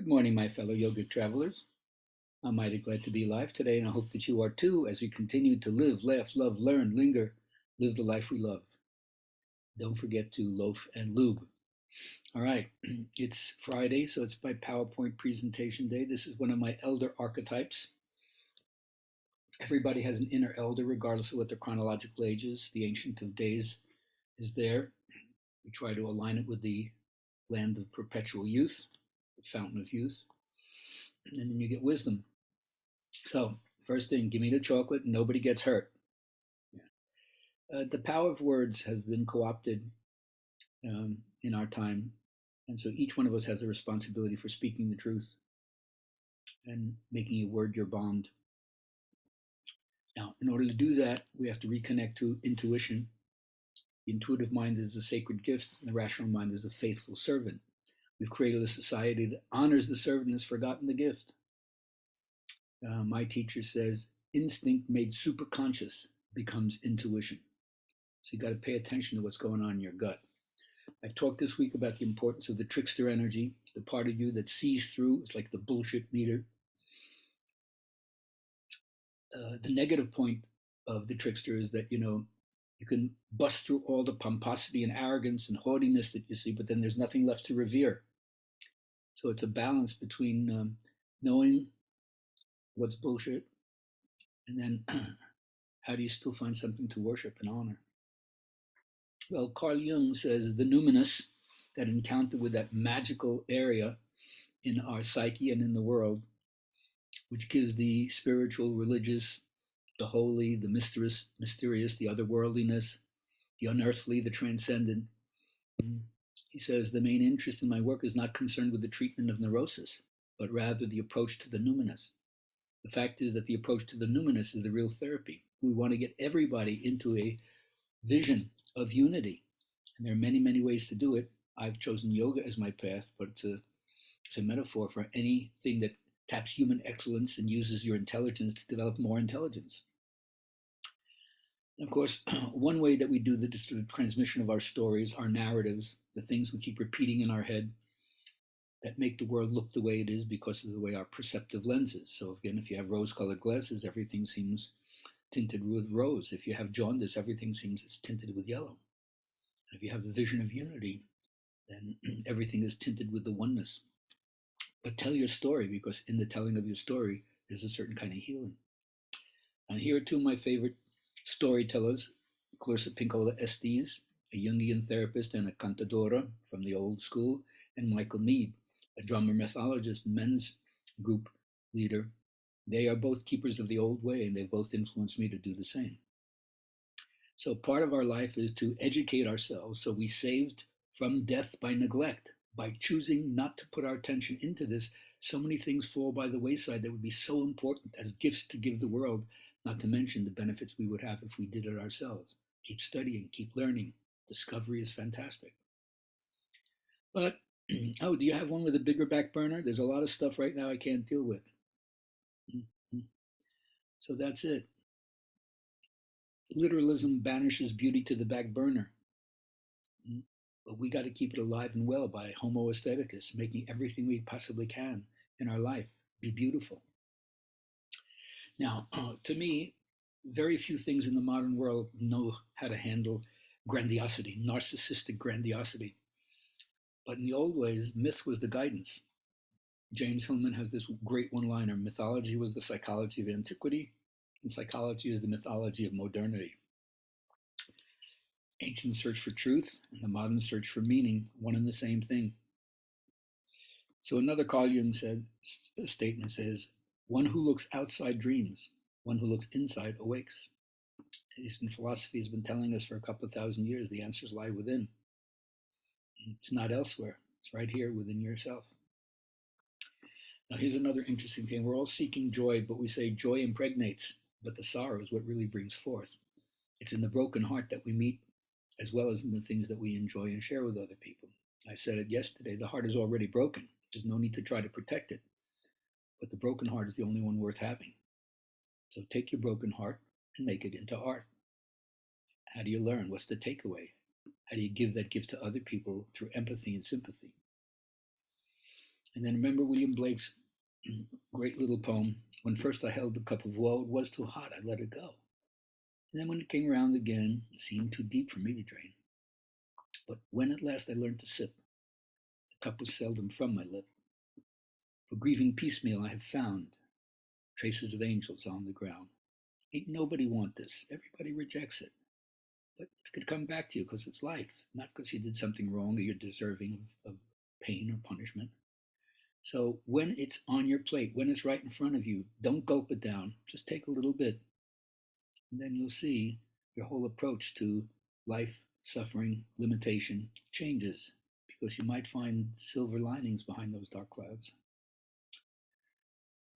Good morning, my fellow yogic travelers. I'm mighty glad to be alive today, and I hope that you are too as we continue to live, laugh, love, learn, linger, live the life we love. Don't forget to loaf and lube. All right, it's Friday, so it's my PowerPoint presentation day. This is one of my elder archetypes. Everybody has an inner elder, regardless of what their chronological age is. The Ancient of Days is there. We try to align it with the land of perpetual youth, the fountain of youth. And then you get wisdom. So, first thing, give me the chocolate and nobody gets hurt. The power of words has been co opted in our time. And so each one of us has a responsibility for speaking the truth and making your word your bond. Now, in order to do that, we have to reconnect to intuition. The intuitive mind is a sacred gift, and the rational mind is a faithful servant. We've created a society that honors the servant and has forgotten the gift. My teacher says, instinct made superconscious becomes intuition. So you got to pay attention to what's going on in your gut. I've talked this week about the importance of the trickster energy, the part of you that sees through. It's like the bullshit meter. The negative point of the trickster is that, you can bust through all the pomposity and arrogance and haughtiness that you see, but then there's nothing left to revere. So it's a balance between knowing what's bullshit and then how do you still find something to worship and honor? Well, Carl Jung says the numinous, that encounter with that magical area in our psyche and in the world, which gives the spiritual, religious, the holy, the mysterious, the otherworldliness, the unearthly, the transcendent. He says the main interest in my work is not concerned with the treatment of neurosis, but rather the approach to the numinous. The fact is that the approach to the numinous is the real therapy. We want to get everybody into a vision of unity. And there are many, many ways to do it. I've chosen yoga as my path, but it's a metaphor for anything that taps human excellence and uses your intelligence to develop more intelligence. And of course, one way that we do this is through the transmission of our stories, our narratives, the things we keep repeating in our head that make the world look the way it is because of the way our perceptive lens is. So again, if you have rose-colored glasses, everything seems tinted with rose. If you have jaundice, everything seems it's tinted with yellow. If you have a vision of unity, then everything is tinted with the oneness. But tell your story, because in the telling of your story, there's a certain kind of healing. And here are two of my favorite storytellers, Clarissa Pinkola Estes, a Jungian therapist and a cantadora from the old school, and Michael Mead, a drummer mythologist, men's group leader. They are both keepers of the old way, and they both influenced me to do the same. So part of our life is to educate ourselves so we saved from death by neglect. By choosing not to put our attention into this, so many things fall by the wayside that would be so important as gifts to give the world, not to mention the benefits we would have if we did it ourselves. Keep studying, keep learning. Discovery is fantastic. But, oh, do you have one with a bigger back burner? There's a lot of stuff right now I can't deal with. So that's it. Literalism banishes beauty to the back burner. But we got to keep it alive and well by Homo aestheticus, making everything we possibly can in our life be beautiful. Now, to me, very few things in the modern world know how to handle grandiosity, narcissistic grandiosity. But in the old ways, myth was the guidance. James Hillman has this great one-liner: mythology was the psychology of antiquity, and psychology is the mythology of modernity. Ancient search for truth and the modern search for meaning, one and the same thing. So another Carl Jung statement says, one who looks outside dreams, one who looks inside awakes. Eastern philosophy has been telling us for a couple of thousand years the answers lie within. It's not elsewhere. It's right here within yourself. Now here's another interesting thing. We're all seeking joy, but we say joy impregnates, but the sorrow is what really brings forth. It's in the broken heart that we meet, as well as in the things that we enjoy and share with other people. I said it yesterday, the heart is already broken. There's no need to try to protect it. But the broken heart is the only one worth having. So take your broken heart and make it into art. How do you learn? What's the takeaway? How do you give that gift to other people through empathy and sympathy? And then remember William Blake's great little poem, when first I held the cup of woe, it was too hot, I let it go. And then when it came round again, it seemed too deep for me to drain. But when at last I learned to sip, the cup was seldom from my lip. For grieving piecemeal I have found traces of angels on the ground. Ain't nobody want this. Everybody rejects it. But it's going to come back to you because it's life, not because you did something wrong or you're deserving of pain or punishment. So when it's on your plate, when it's right in front of you, don't gulp it down. Just take a little bit, and then you'll see your whole approach to life, suffering, limitation changes because you might find silver linings behind those dark clouds.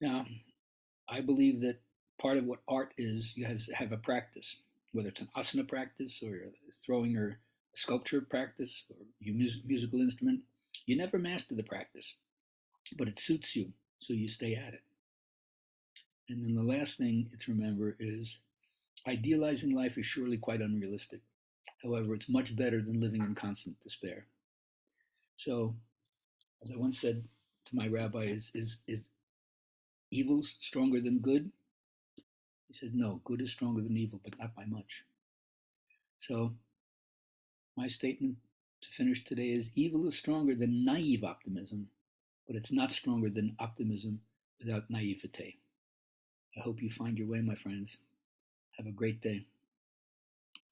Now, I believe that part of what art is, you have a practice, whether it's an asana practice or throwing or a sculpture practice or your musical instrument. You never master the practice, but it suits you, so you stay at it. And then the last thing to remember is idealizing life is surely quite unrealistic. However, it's much better than living in constant despair. So, as I once said to my rabbi, is evil stronger than good? He said, no, good is stronger than evil, but not by much. So, my statement to finish today is evil is stronger than naive optimism, but it's not stronger than optimism without naivete. I hope you find your way, my friends. Have a great day.